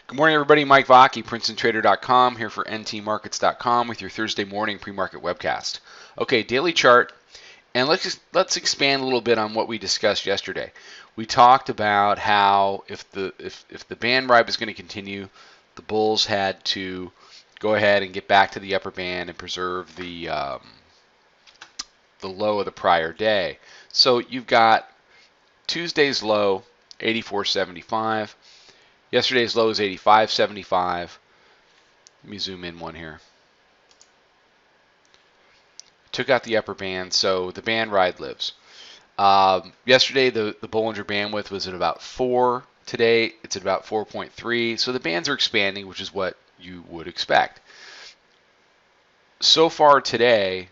Good morning, everybody. Mike Vacchi, PrincetonTrader.com, here for NTMarkets.com with your Thursday morning pre-market webcast. Okay, daily chart, and let's expand a little bit on what we discussed yesterday. We talked about how if the band ride was going to continue, the bulls had to go ahead and get back to the upper band and preserve the low of the prior day. So you've got Tuesday's low, 84.75. Yesterday's low is 85.75. Let me zoom in one here. Took out the upper band, so the band ride lives. Yesterday, the Bollinger Bandwidth was at about 4. Today, it's at about 4.3. So the bands are expanding, which is what you would expect. So far today,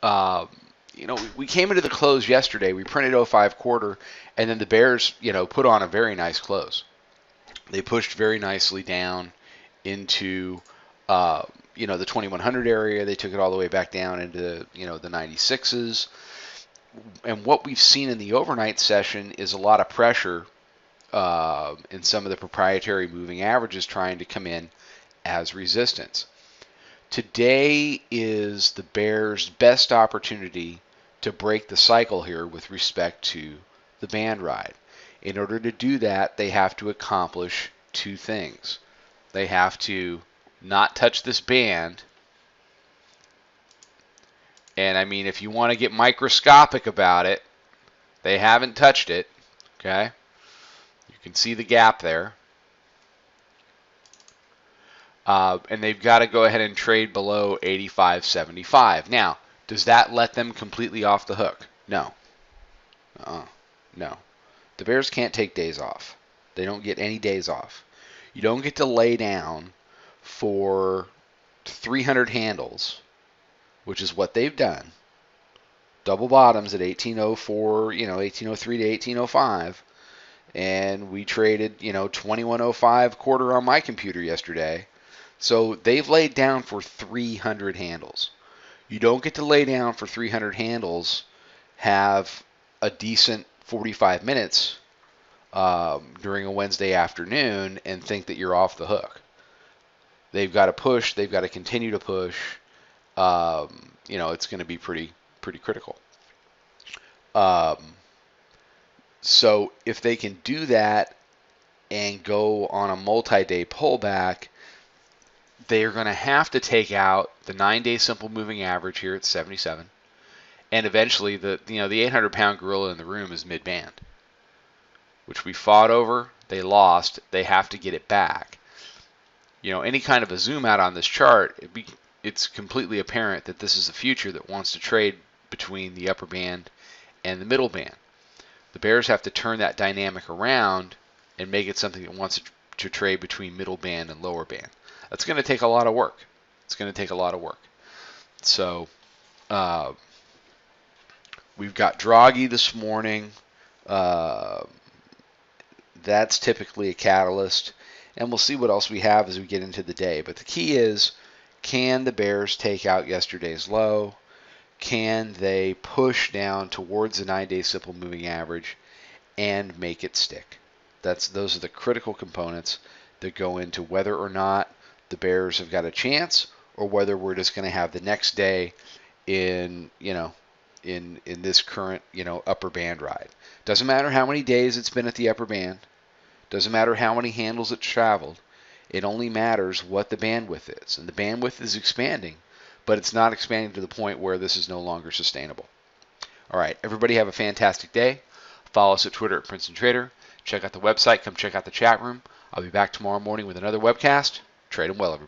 we came into the close yesterday. We printed 05 quarter, and then the bears, put on a very nice close. They pushed very nicely down into the 2100 area. They took it all the way back down into the 96s. And what we've seen in the overnight session is a lot of pressure in some of the proprietary moving averages trying to come in as resistance. Today is the bears' best opportunity to break the cycle here with respect to the band ride. In order to do that, they have to accomplish two things. They have to not touch this band. And I mean, if you want to get microscopic about it, they haven't touched it. Okay? You can see the gap there. And they've got to go ahead and trade below 85.75. Now, does that let them completely off the hook? No. No. The bears can't take days off. They don't get any days off. You don't get to lay down for 300 handles, which is what they've done. Double bottoms at 1804, 1803 to 1805. And we traded, 2105 quarter on my computer yesterday. So they've laid down for 300 handles. You don't get to lay down for 300 handles, have a decent 45 minutes during a Wednesday afternoon and think that you're off the hook. They've got to push. They've got to continue to push. It's going to be pretty critical. So if they can do that and go on a multi-day pullback, they are going to have to take out the 9-day simple moving average here at 77. And eventually, the 800-pound gorilla in the room is mid-band, which we fought over. They lost. They have to get it back. Any kind of a zoom out on this chart, it's completely apparent that this is a future that wants to trade between the upper band and the middle band. The bears have to turn that dynamic around and make it something that wants to trade between middle band and lower band. That's going to take a lot of work. It's going to take a lot of work. So, we've got Draghi this morning. That's typically a catalyst. And we'll see what else we have as we get into the day. But the key is, can the bears take out yesterday's low? Can they push down towards the 9-day simple moving average and make it stick? Those are the critical components that go into whether or not the bears have got a chance, or whether we're just going to have the next day in this current upper band ride. Doesn't matter how many days it's been at the upper band. Doesn't matter how many handles it's traveled. It only matters what the bandwidth is, and the bandwidth is expanding, but it's not expanding to the point where this is no longer sustainable. All right, everybody have a fantastic day. Follow us at Twitter at Princeton Trader. Check out the website. Come check out the chat room. I'll be back tomorrow morning with another webcast. Trade them well, everybody.